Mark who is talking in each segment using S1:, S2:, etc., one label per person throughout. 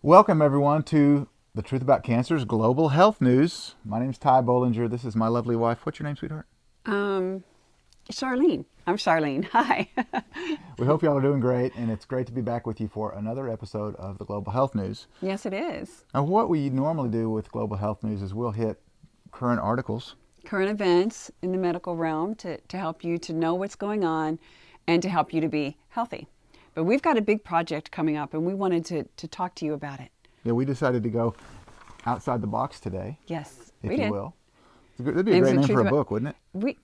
S1: Welcome everyone to The Truth About Cancer's Global Health News. My name is Ty Bollinger. This is my lovely wife. What's your name, sweetheart?
S2: Charlene. I'm Charlene. Hi.
S1: We hope y'all are doing great, and it's great to be back with you for another episode of the Global Health News.
S2: Yes, it is.
S1: Now, what we normally do with Global Health News is we'll hit current articles.
S2: Current events in the medical realm to help you to know what's going on and to help you to be healthy. But we've got a big project coming up, and we wanted to talk to you about it.
S1: Yeah, we decided to go outside the box today.
S2: Yes,
S1: if
S2: we
S1: you
S2: did.
S1: will. That'd be a great name for a book, wouldn't it?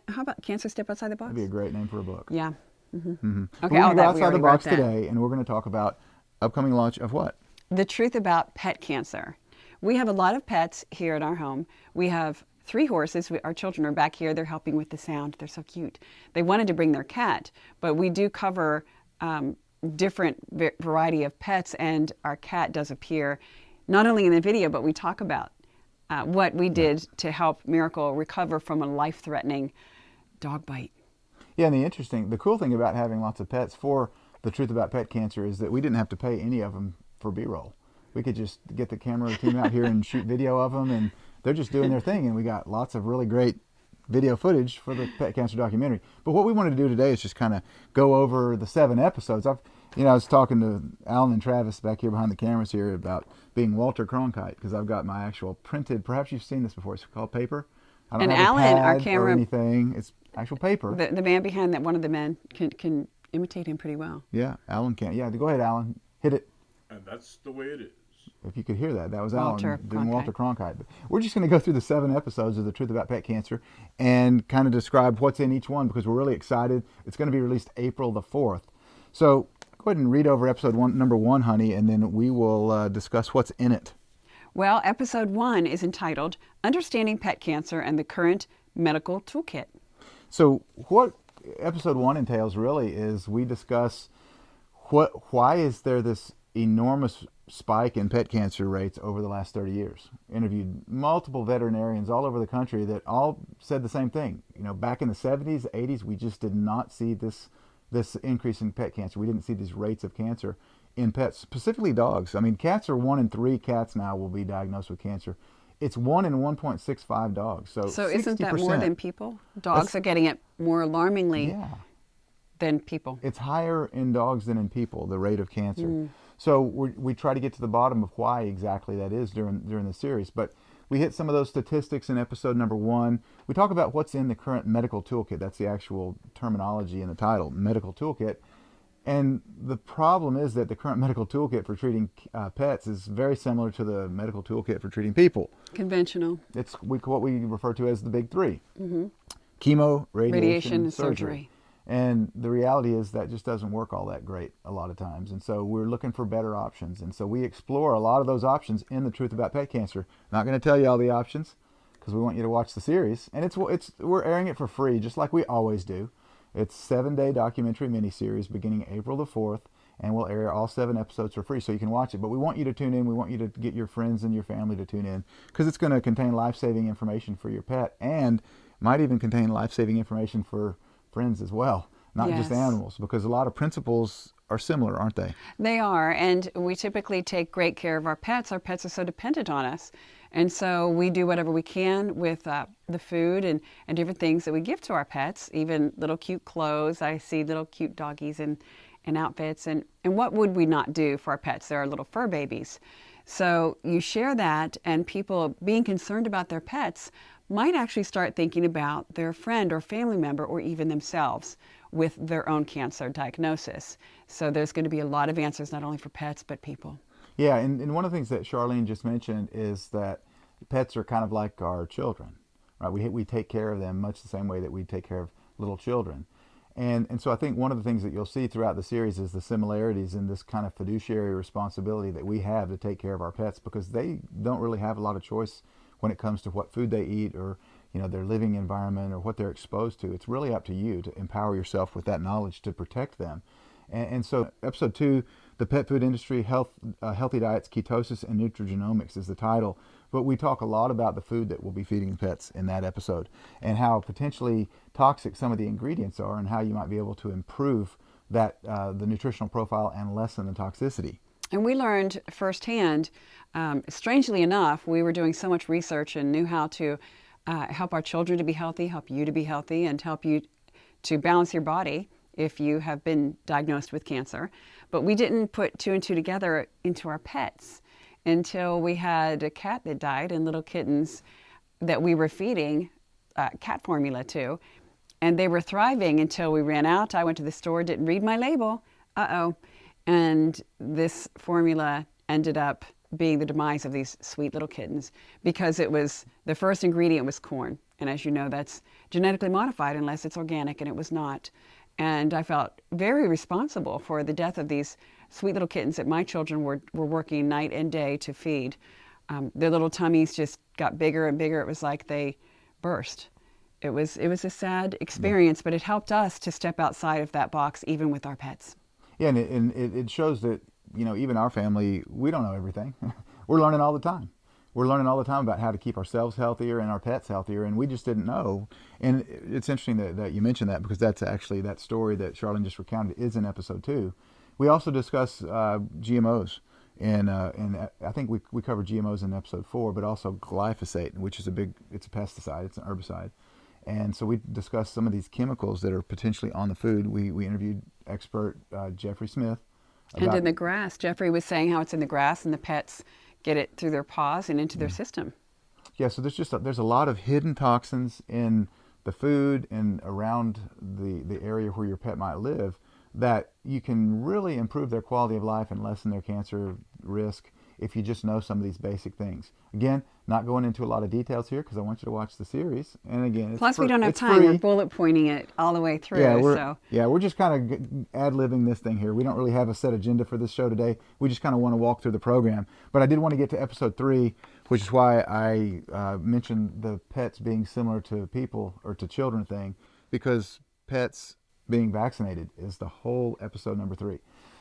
S2: How about Cancer Step Outside the Box?
S1: That'd be a great name for a book.
S2: Yeah.
S1: Mm-hmm.
S2: Okay,
S1: we're going to go outside the box today, and we're going to talk about upcoming launch of what?
S2: The Truth About Pet Cancer. We have a lot of pets here at our home. We have 3 horses. Our children are back here. They're helping with the sound. They're so cute. They wanted to bring their cat, but we do cover different variety of pets, and our cat does appear not only in the video, but we talk about what we did to help Miracle recover from a life-threatening dog bite.
S1: Yeah, and the cool thing about having lots of pets for The Truth About Pet Cancer is that we didn't have to pay any of them for B-roll. We could just get the camera team out here and shoot video of them, and they're just doing their thing, and we got lots of really great video footage for the pet cancer documentary. But what we wanted to do today is just kind of go over the 7 episodes. I was talking to Alan and Travis back here behind the cameras here about being Walter Cronkite, because I've got my actual printed, perhaps you've seen this before, it's called paper. I don't
S2: and
S1: have
S2: Alan,
S1: a pad
S2: our camera,
S1: or anything. It's actual paper.
S2: The man behind that, one of the men, can imitate him pretty well.
S1: Yeah, Alan can. Yeah, go ahead, Alan. Hit it.
S3: And that's the way it is.
S1: If you could hear that, that was
S2: Walter
S1: Alan doing
S2: Cronkite.
S1: Walter Cronkite. But we're just going to go through the 7 episodes of The Truth About Pet Cancer and kind of describe what's in each one, because we're really excited. It's going to be released April the 4th. So go ahead and read over episode number 1, honey, and then we will discuss what's in it.
S2: Well, episode 1 is entitled Understanding Pet Cancer and the Current Medical Toolkit.
S1: So what episode 1 entails really is we discuss why is there this enormous spike in pet cancer rates over the last 30 years. Interviewed multiple veterinarians all over the country that all said the same thing. Back in the 70s, 80s, we just did not see this increase in pet cancer. We didn't see these rates of cancer in pets, specifically dogs. I mean, cats are 1 in 3 cats now will be diagnosed with cancer. It's 1 in 1.65 dogs. So 60%.
S2: Isn't that more than people? Dogs are getting it more alarmingly than people.
S1: It's higher in dogs than in people, the rate of cancer. So we try to get to the bottom of why exactly that is during the series. But we hit some of those statistics in episode number 1. We talk about what's in the current medical toolkit. That's the actual terminology in the title, medical toolkit. And the problem is that the current medical toolkit for treating pets is very similar to the medical toolkit for treating people.
S2: Conventional.
S1: It's what we refer to as the big 3. Mm-hmm. Chemo, radiation,
S2: and surgery.
S1: And the reality is that just doesn't work all that great a lot of times. And so we're looking for better options. And so we explore a lot of those options in The Truth About Pet Cancer. Not going to tell you all the options because we want you to watch the series. And we're airing it for free, just like we always do. It's a 7-day documentary miniseries beginning April the 4th. And we'll air all 7 episodes for free so you can watch it. But we want you to tune in. We want you to get your friends and your family to tune in because it's going to contain life-saving information for your pet and might even contain life-saving information for friends as well, not just animals, because a lot of principles are similar, aren't they?
S2: They are, and we typically take great care of our pets. Our pets are so dependent on us, and so we do whatever we can with the food and different things that we give to our pets, even little cute clothes. I see little cute doggies and outfits, and what would we not do for our pets? They're our little fur babies. So you share that, and people being concerned about their pets might actually start thinking about their friend or family member or even themselves with their own cancer diagnosis. So there's going to be a lot of answers, not only for pets, but people.
S1: Yeah, and one of the things that Charlene just mentioned is that pets are kind of like our children, right? We take care of them much the same way that we take care of little children. And so I think one of the things that you'll see throughout the series is the similarities in this kind of fiduciary responsibility that we have to take care of our pets, because they don't really have a lot of choice when it comes to what food they eat or their living environment or what they're exposed to. It's really up to you to empower yourself with that knowledge to protect them. And so episode 2 The Pet Food Industry, Healthy Diets, Ketosis, and Nutrigenomics is the title. But we talk a lot about the food that we'll be feeding the pets in that episode and how potentially toxic some of the ingredients are and how you might be able to improve that the nutritional profile and lessen the toxicity.
S2: And we learned firsthand, strangely enough, we were doing so much research and knew how to help our children to be healthy, help you to be healthy, and help you to balance your body if you have been diagnosed with cancer. But we didn't put two and two together into our pets until we had a cat that died and little kittens that we were feeding cat formula to. And they were thriving until we ran out. I went to the store, didn't read my label. And this formula ended up being the demise of these sweet little kittens because it was, the first ingredient was corn. And as you know, that's genetically modified unless it's organic, and it was not. And I felt very responsible for the death of these sweet little kittens that my children were working night and day to feed. Their little tummies just got bigger and bigger. It was like they burst. It was a sad experience, but it helped us to step outside of that box, even with our pets.
S1: Yeah, and it shows that, even our family, we don't know everything. We're learning all the time. We're learning all the time about how to keep ourselves healthier and our pets healthier, and we just didn't know. And it's interesting that you mentioned that, because that's actually, that story that Charlene just recounted is in episode 2. We also discuss GMOs, and I think we covered GMOs in episode 4, but also glyphosate, which is it's a pesticide, it's an herbicide. And so we discussed some of these chemicals that are potentially on the food. We interviewed expert Jeffrey Smith.
S2: And in the grass, Jeffrey was saying how it's in the grass and the pets get it through their paws and into their system.
S1: Yeah, so there's a lot of hidden toxins in the food and around the area where your pet might live that you can really improve their quality of life and lessen their cancer risk if you just know some of these basic things. Again, not going into a lot of details here because I want you to watch the series. And again,
S2: plus we don't have time. We're bullet pointing it all the way through.
S1: We're just kind of ad-libbing this thing here. We don't really have a set agenda for this show today. We just kind of want to walk through the program. But I did want to get to episode 3, which is why I mentioned the pets being similar to people or to children thing, because pets being vaccinated is the whole episode number 3.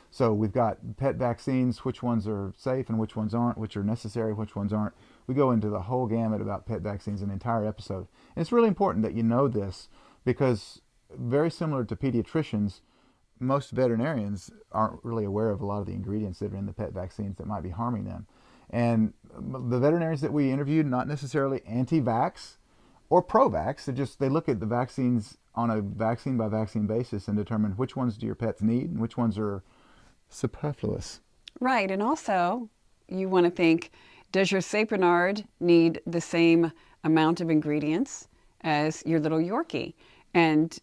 S1: So we've got pet vaccines, which ones are safe and which ones aren't, which are necessary, which ones aren't. We go into the whole gamut about pet vaccines in an entire episode. And it's really important that you know this, because very similar to pediatricians, most veterinarians aren't really aware of a lot of the ingredients that are in the pet vaccines that might be harming them. And the veterinarians that we interviewed, not necessarily anti-vax or pro-vax, they look at the vaccines on a vaccine by vaccine basis and determine which ones do your pets need and which ones are superfluous.
S2: Right, and also you want to think, does your Saint Bernard need the same amount of ingredients as your little Yorkie? And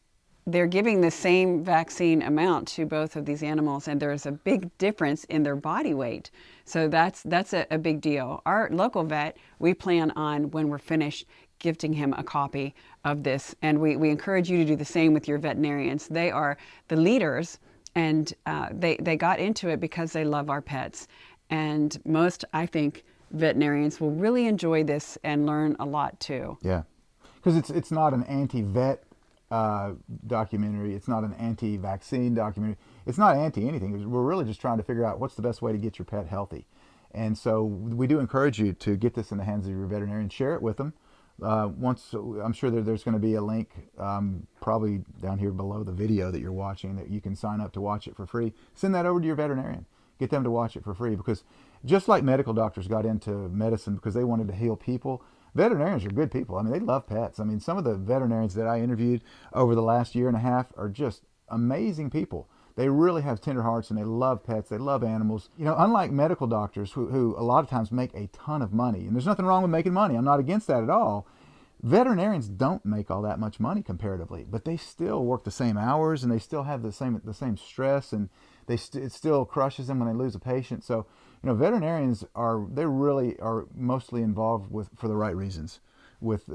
S2: they're giving the same vaccine amount to both of these animals, and there's a big difference in their body weight. So that's a big deal. Our local vet, we plan on, when we're finished, gifting him a copy of this, and we encourage you to do the same with your veterinarians. They are the leaders, and they got into it because they love our pets. And most, I think, veterinarians will really enjoy this and learn a lot too.
S1: Yeah, because it's not an anti-vet documentary. It's not an anti-vaccine documentary. It's not anti-anything. We're really just trying to figure out what's the best way to get your pet healthy. And so we do encourage you to get this in the hands of your veterinarian. Share it with them. I'm sure there's going to be a link probably down here below the video that you're watching that you can sign up to watch it for free. Send that over to your veterinarian. Get them to watch it for free, because just like medical doctors got into medicine because they wanted to heal people, veterinarians are good people. I mean, they love pets. I mean, some of the veterinarians that I interviewed over the last year and a half are just amazing people. They really have tender hearts and they love pets. They love animals. You know, unlike medical doctors who a lot of times make a ton of money, and there's nothing wrong with making money. I'm not against that at all. Veterinarians don't make all that much money comparatively, but they still work the same hours and they still have the same stress, and it still crushes them when they lose a patient. So, you know, veterinarians they really are mostly involved for the right reasons with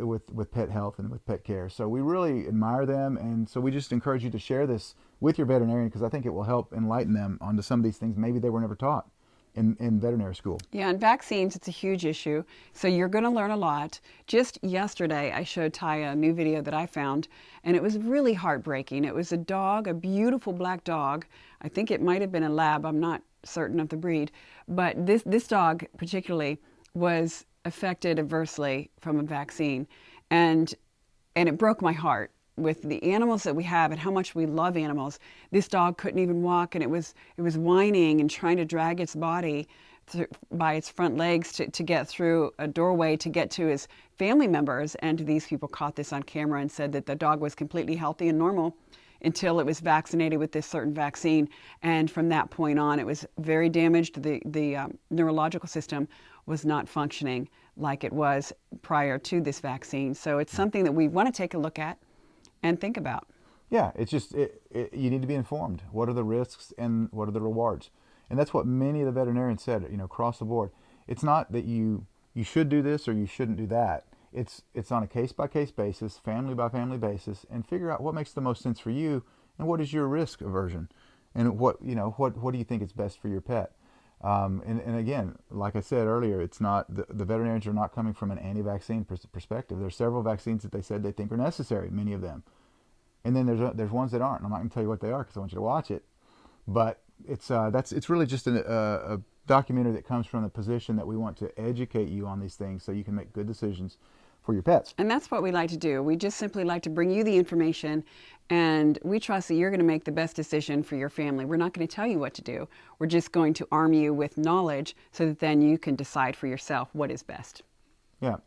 S1: pet health and with pet care. So we really admire them, and so we just encourage you to share this with your veterinarian, because I think it will help enlighten them onto some of these things maybe they were never taught in veterinary school. Yeah,
S2: and vaccines, it's a huge issue. So you're going to learn a lot. Just yesterday, I showed Ty a new video that I found, and it was really heartbreaking. It was a dog, a beautiful black dog. I think it might have been a lab. I'm not certain of the breed. But this dog particularly was affected adversely from a vaccine. And it broke my heart. With the animals that we have and how much we love animals, this dog couldn't even walk, and it was whining and trying to drag its body by its front legs to get through a doorway to get to his family members. And these people caught this on camera and said that the dog was completely healthy and normal until it was vaccinated with this certain vaccine. And from that point on, it was very damaged. The neurological system was not functioning like it was prior to this vaccine. So it's something that we want to take a look at and think about.
S1: Yeah, it's just, you need to be informed. What are the risks and what are the rewards? And that's what many of the veterinarians said, across the board. It's not that you should do this or you shouldn't do that. It's on a case-by-case basis, family-by-family basis, and figure out what makes the most sense for you and what is your risk aversion, and what do you think is best for your pet. And again, like I said earlier, it's not the veterinarians are not coming from an anti-vaccine perspective. There's several vaccines that they said they think are necessary, many of them, and then there's ones that aren't. I'm not going to tell you what they are because I want you to watch it, but it's really just a documentary that comes from the position that we want to educate you on these things so you can make good decisions for your pets.
S2: And that's what we like to do. We just simply like to bring you the information, and we trust that you're going to make the best decision for your family. We're not going to tell you what to do. We're just going to arm you with knowledge so that then you can decide for yourself what is best.
S1: Yeah.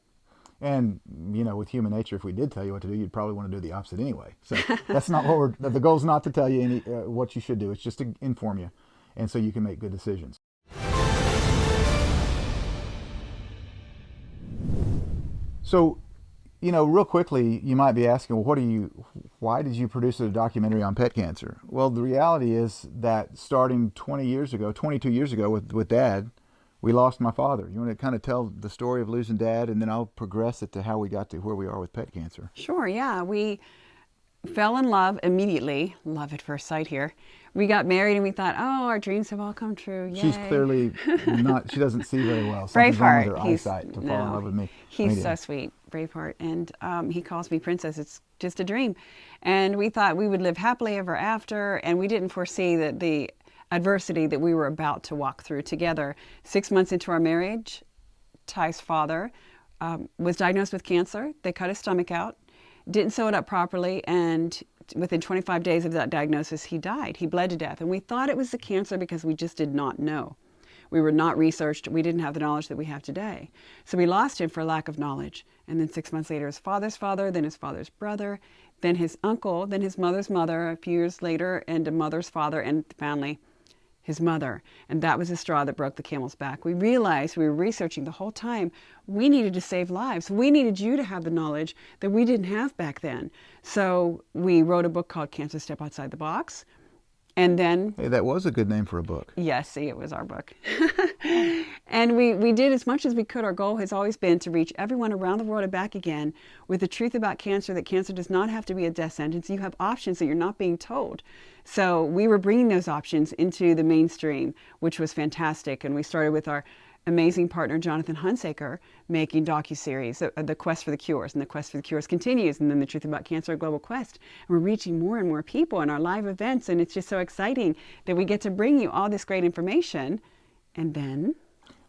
S1: And, with human nature, if we did tell you what to do, you'd probably want to do the opposite anyway. So that's not what the goal's not to tell you what you should do. It's just to inform you, and so you can make good decisions. So, real quickly, you might be asking, well, why did you produce a documentary on pet cancer? Well, the reality is that starting 22 years ago with Dad, we lost my father. You want to kind of tell the story of losing Dad, and then I'll progress it to how we got to where we are with pet cancer.
S2: Sure, yeah. We fell in love immediately, love at first sight here. We got married and we thought, oh, our dreams have all come true. Yay.
S1: She's clearly not, she doesn't see very well. Something's wrong with her eyesight to fall in love with me.
S2: He's so sweet, Braveheart. And he calls me Princess. It's just a dream. And we thought we would live happily ever after, and we didn't foresee that the adversity that we were about to walk through together. 6 months into our marriage, Ty's father was diagnosed with cancer. They cut his stomach out, didn't sew it up properly, and within 25 days of that diagnosis, he died. He bled to death. And we thought it was the cancer because we just did not know. We were not researched. We didn't have the knowledge that we have today. So we lost him for lack of knowledge. And then 6 months later, his father's father, then his father's brother, then his uncle, then his mother's mother a few years later, and a mother's father, and finally his mother. And that was the straw that broke the camel's back. We realized, we were researching the whole time, we needed to save lives. We needed you to have the knowledge that we didn't have back then. So we wrote a book called Cancer Step Outside the Box. And then...
S1: Hey, that was a good name for a book.
S2: Yes, see, it was our book. And we did as much as we could. Our goal has always been to reach everyone around the world and back again with the truth about cancer, that cancer does not have to be a death sentence. You have options that you're not being told. So we were bringing those options into the mainstream, which was fantastic. And we started with our amazing partner, Jonathan Hunsaker, making docu-series, The Quest for the Cures. And The Quest for the Cures continues. And then The Truth About Cancer, A Global Quest. And we're reaching more and more people in our live events. And it's just so exciting that we get to bring you all this great information. And then...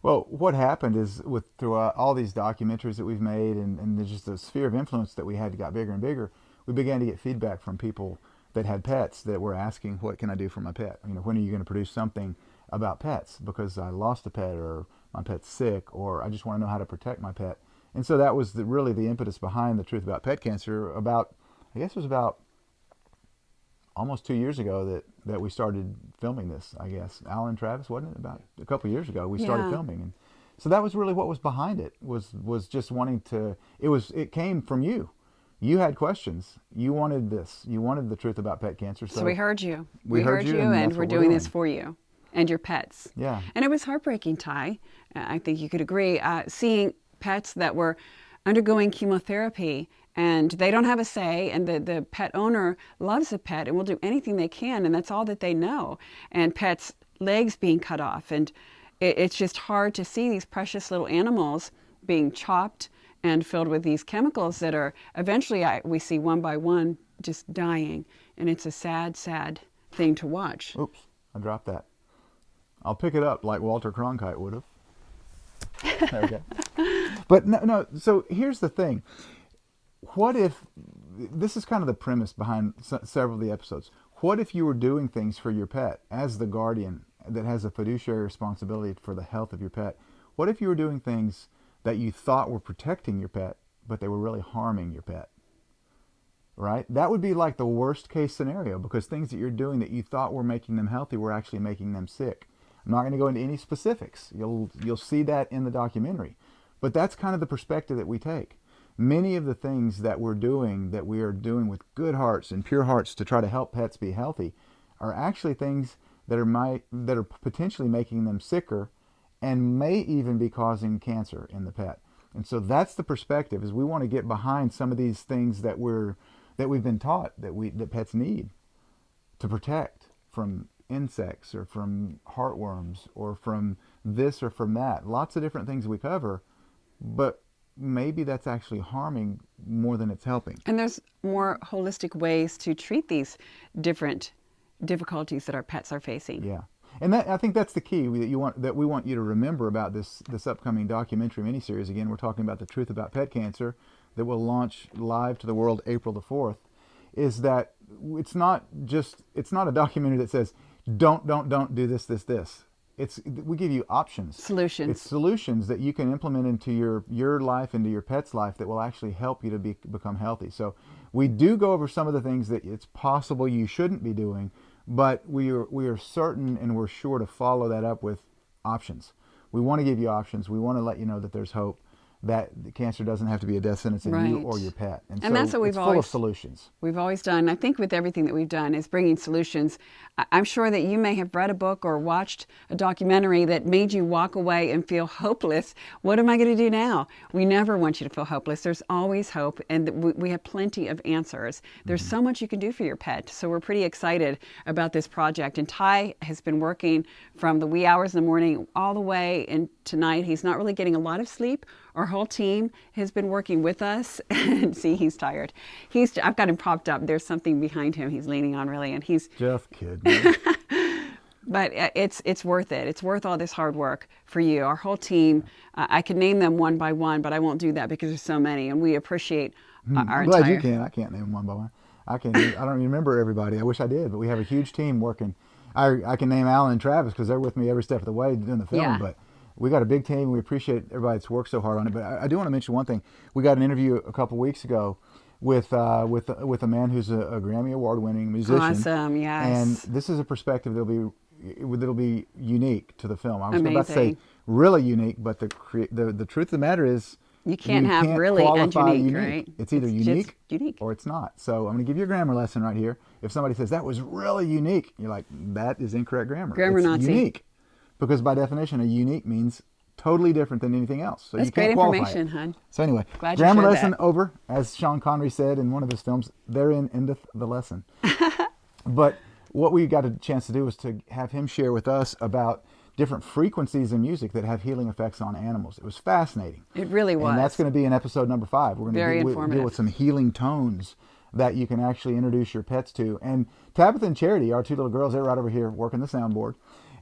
S1: Well, what happened is through all these documentaries that we've made and just the sphere of influence that we had got bigger and bigger, we began to get feedback from people that had pets that were asking, what can I do for my pet? When are you going to produce something about pets? Because I lost a pet, or my pet's sick, or I just want to know how to protect my pet. And so that was really the impetus behind The Truth About Pet Cancer. I guess it was about almost 2 years ago that we started filming this, I guess. Alan and Travis, wasn't it? About a couple of years ago we started filming. And so that was really what was behind it, was just wanting to, it came from you. You had questions. You wanted this. You wanted the truth about pet cancer. So
S2: we heard you.
S1: We heard you,
S2: and we're doing this for you and your pets.
S1: Yeah.
S2: And it was heartbreaking, Ty. I think you could agree. Seeing pets that were undergoing chemotherapy and they don't have a say, and the pet owner loves the pet and will do anything they can, and that's all that they know. And pets' legs being cut off. And it's just hard to see these precious little animals being chopped and filled with these chemicals that are eventually, we see one by one just dying. And it's a sad, sad thing to watch.
S1: Oops, I dropped that. I'll pick it up like Walter Cronkite would have. Okay. But no. So here's the thing. What if, this is kind of the premise behind several of the episodes. What if you were doing things for your pet as the guardian that has a fiduciary responsibility for the health of your pet? What if you were doing things that you thought were protecting your pet, but they were really harming your pet? Right? That would be like the worst case scenario, because things that you're doing that you thought were making them healthy were actually making them sick. I'm not going to go into any specifics. You'll see that in the documentary. But that's kind of the perspective that we take. Many of the things that we are doing with good hearts and pure hearts to try to help pets be healthy, are actually things that are potentially making them sicker, and may even be causing cancer in the pet. And so that's the perspective, is we want to get behind some of these things that we've been taught that pets need to protect from insects or from heartworms or from this or from that. Lots of different things we cover, but maybe that's actually harming more than it's helping.
S2: And there's more holistic ways to treat these different difficulties that our pets are facing.
S1: Yeah. And I think that's the key that we want you to remember about this upcoming documentary miniseries. Again, we're talking about The Truth About Pet Cancer, that will launch live to the world April the 4th, is that it's not a documentary that says, don't do this. We give you options.
S2: Solutions.
S1: It's solutions that you can implement into your life, into your pet's life, that will actually help you to become healthy. So we do go over some of the things that it's possible you shouldn't be doing, but we are certain and we're sure to follow that up with options. We want to give you options. We want to let you know that there's hope, that the cancer doesn't have to be a death sentence in you or your pet. And so
S2: that's what
S1: it's full of solutions.
S2: We've always done. I think with everything that we've done is bringing solutions. I'm sure that you may have read a book or watched a documentary that made you walk away and feel hopeless. What am I going to do now? We never want you to feel hopeless. There's always hope, and we have plenty of answers. There's so much you can do for your pet. So we're pretty excited about this project. And Ty has been working from the wee hours in the morning all the way in tonight. He's not really getting a lot of sleep. Our whole team has been working with us. And see, he's tired. I've got him propped up. There's something behind him he's leaning on, really, and he's
S1: just kidding.
S2: But it's worth it. It's worth all this hard work for you. Our whole team. I could name them one by one, but I won't do that because there's so many, and we appreciate our
S1: I'm glad you can. I can't name them one by one. I don't remember everybody. I wish I did, but we have a huge team working. I can name Alan and Travis because they're with me every step of the way doing the film.
S2: Yeah.
S1: But we got a big team. We appreciate everybody that's worked so hard on it. But I do want to mention one thing. We got an interview a couple weeks ago with a man who's a Grammy Award-winning musician.
S2: Awesome, yes.
S1: And this is a perspective that'll be unique to the film. I was about to say
S2: Amazing.
S1: really unique, but the truth of the matter is
S2: You can't have really and
S1: qualify
S2: unique, right?
S1: It's either
S2: It's
S1: unique,
S2: just unique
S1: or it's not. So I'm going to give you a grammar lesson right here. If somebody says that was really unique, you're like, that is incorrect grammar.
S2: Grammar
S1: it's
S2: Nazi.
S1: unique, because by definition, a unique means totally different than anything else. So
S2: That's
S1: you can't
S2: great
S1: qualify
S2: information,
S1: it.
S2: hon.
S1: So anyway,
S2: Glad you
S1: grammar
S2: shared
S1: lesson
S2: that.
S1: over. As Sean Connery said in one of his films, therein endeth the lesson. But what we got a chance to do was to have him share with us about different frequencies in music that have healing effects on animals. It was fascinating.
S2: It really was.
S1: And that's going to be in episode number 5. We're
S2: Very
S1: going to deal
S2: informative.
S1: with some healing tones that you can actually introduce your pets to. And Tabitha and Charity, our two little girls, they're right over here working the soundboard.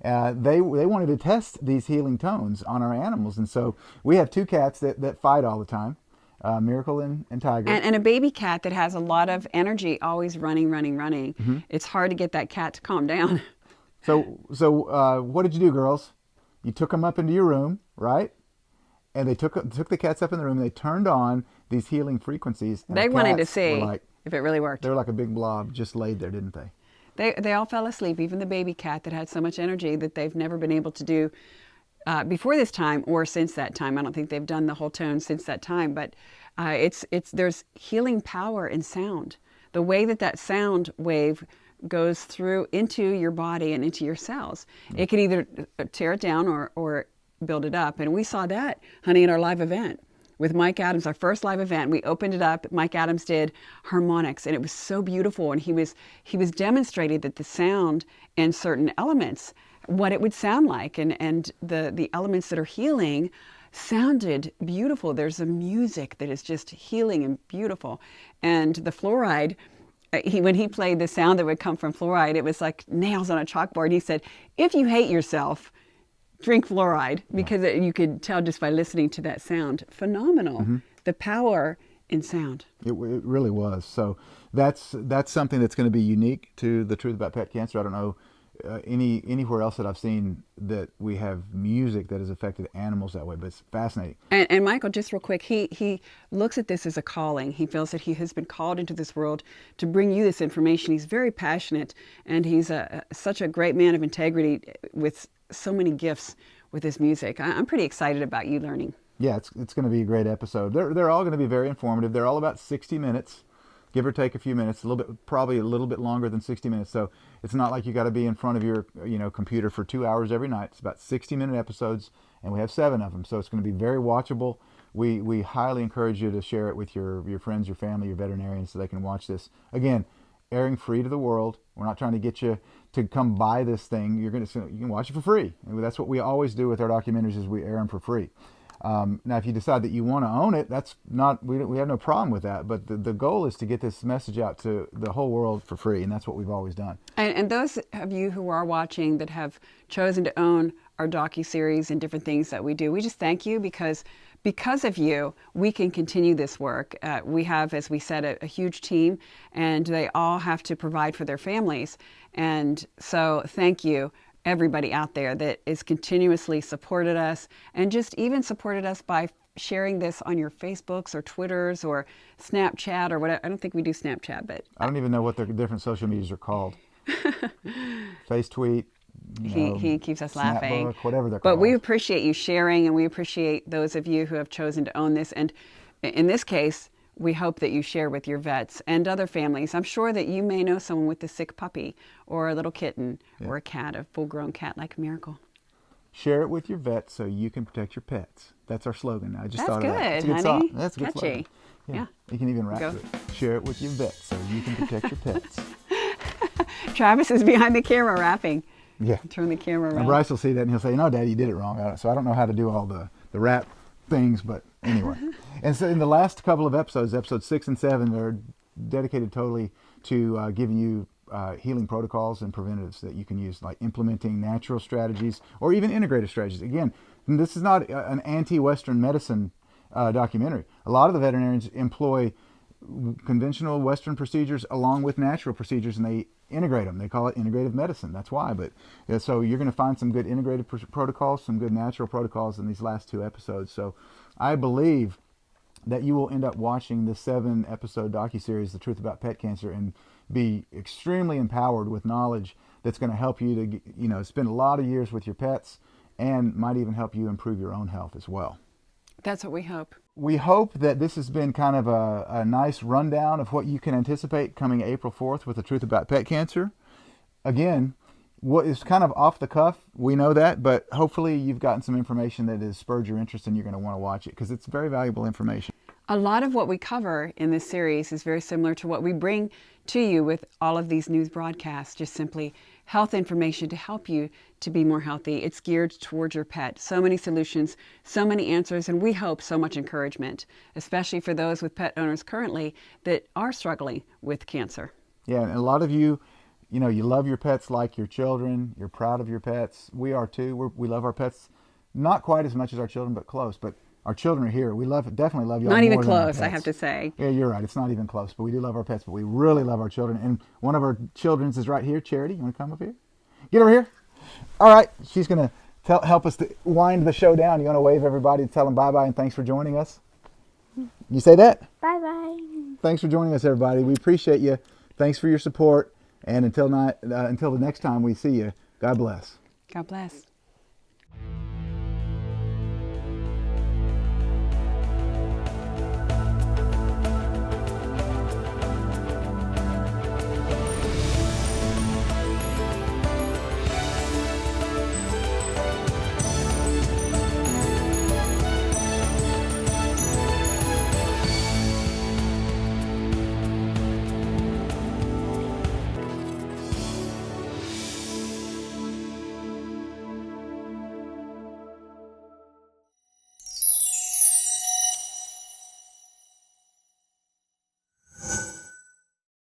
S1: They wanted to test these healing tones on our animals. And so we have 2 cats that fight all the time, Miracle and Tiger.
S2: And a baby cat that has a lot of energy, always running.
S1: Mm-hmm.
S2: It's hard to get that cat to calm down.
S1: So what did you do, girls? You took them up into your room, right? And they took the cats up in the room. And they turned on these healing frequencies. And
S2: They
S1: the
S2: wanted to
S1: cats
S2: see
S1: were
S2: if it really worked.
S1: they were like a big blob just laid there, didn't they?
S2: They all fell asleep, even the baby cat that had so much energy that they've never been able to do before this time or since that time. I don't think they've done the whole tone since that time, but there's healing power in sound. The way that sound wave goes through into your body and into your cells. It can either tear it down or build it up. And we saw that, honey, at our live event with Mike Adams, our first live event. We opened it up. Mike Adams did harmonics, and it was so beautiful. And he was demonstrating that the sound and certain elements, what it would sound like, and the elements that are healing sounded beautiful. There's a music that is just healing and beautiful. And the fluoride when he played the sound that would come from fluoride, it was like nails on a chalkboard. He said, if you hate yourself, drink fluoride, because you could tell just by listening to that sound. Phenomenal. The power in sound.
S1: It really was. So that's something that's going to be unique to the Truth About Pet Cancer. I don't know anywhere else that I've seen that we have music that has affected animals that way, but it's fascinating.
S2: And Michael, just real quick, he looks at this as a calling. He feels that he has been called into this world to bring you this information. He's very passionate, and he's such a great man of integrity with so many gifts with his music. I'm pretty excited about you learning.
S1: Yeah, it's going to be a great episode. They're all going to be very informative. They're all about 60 minutes. Give or take a few minutes, probably a little bit longer than 60 minutes. So it's not like you got to be in front of your computer for 2 hours every night. It's about 60-minute episodes, and we have 7 of them. So it's going to be very watchable. We highly encourage you to share it with your friends, your family, your veterinarians, so they can watch this. Again, airing free to the world. We're not trying to get you to come buy this thing. You can watch it for free. And that's what we always do with our documentaries, is we air them for free. Now, if you decide that you want to own it, that's not, we have no problem with that. But the goal is to get this message out to the whole world for free, and that's what we've always done.
S2: And those of you who are watching that have chosen to own our docu-series and different things that we do, we just thank you, because of you, we can continue this work. We have, as we said, a huge team, and they all have to provide for their families. And so thank you, everybody out there that is continuously supported us, and just even supported us by sharing this on your Facebooks or Twitters or Snapchat or whatever. I don't think we do Snapchat, but
S1: I don't even know what the different social medias are called. Face tweet.
S2: He keeps us laughing.
S1: Snapbook, whatever they're called.
S2: But we appreciate you sharing, and we appreciate those of you who have chosen to own this. And in this case, we hope that you share with your vets and other families. I'm sure that you may know someone with a sick puppy or a little kitten or a cat, a full-grown cat like Miracle.
S1: Share it with your vets so you can protect your pets. That's our slogan. I just
S2: That's
S1: thought of that. It's a
S2: good,
S1: song.
S2: honey.
S1: That's a good
S2: Catchy.
S1: slogan. Yeah. You can even rap to it. Share it with your vets so you can protect your pets.
S2: Travis is behind the camera rapping.
S1: Yeah.
S2: Turn the camera around.
S1: And Bryce will see that and he'll say, "No, Daddy, you did it wrong." So I don't know how to do all the rap things, but anyway. And so in the last couple of episodes 6 and 7, they're dedicated totally to giving you healing protocols and preventatives that you can use, like implementing natural strategies or even integrative strategies. Again, this is not an anti-Western medicine documentary. A lot of the veterinarians employ conventional Western procedures along with natural procedures, and they integrate them. They call it integrative medicine. That's why. But so you're going to find some good integrative protocols, some good natural protocols in these last 2 episodes. So I believe that you will end up watching the 7-episode docuseries, The Truth About Pet Cancer, and be extremely empowered with knowledge that's going to help you to spend a lot of years with your pets, and might even help you improve your own health as well.
S2: That's what we hope.
S1: We hope that this has been kind of a nice rundown of what you can anticipate coming April 4th with The Truth About Pet Cancer. Again, what is kind of off the cuff, we know that, but hopefully you've gotten some information that has spurred your interest and you're going to want to watch it, because it's very valuable information.
S2: A lot of what we cover in this series is very similar to what we bring to you with all of these news broadcasts, just simply health information to help you to be more healthy. It's geared towards your pet. So many solutions, so many answers, and we hope so much encouragement, especially for those with pet owners currently that are struggling with cancer.
S1: Yeah, and a lot of you, you love your pets like your children. You're proud of your pets. We are too. We love our pets, not quite as much as our children, but close. But our children are here. We definitely love y'all.
S2: Not even
S1: more than our
S2: close, I
S1: pets.
S2: have to say.
S1: Yeah, you're right. It's not even close. But we do love our pets. But we really love our children. And one of our children's is right here. Charity, you want to come up here? Get over here. All right. She's going to help us to wind the show down. You want to wave everybody, tell them bye-bye, and thanks for joining us? You say that?
S4: Bye-bye.
S1: Thanks for joining us, everybody. We appreciate you. Thanks for your support. And until the next time we see you, God bless.
S2: God bless.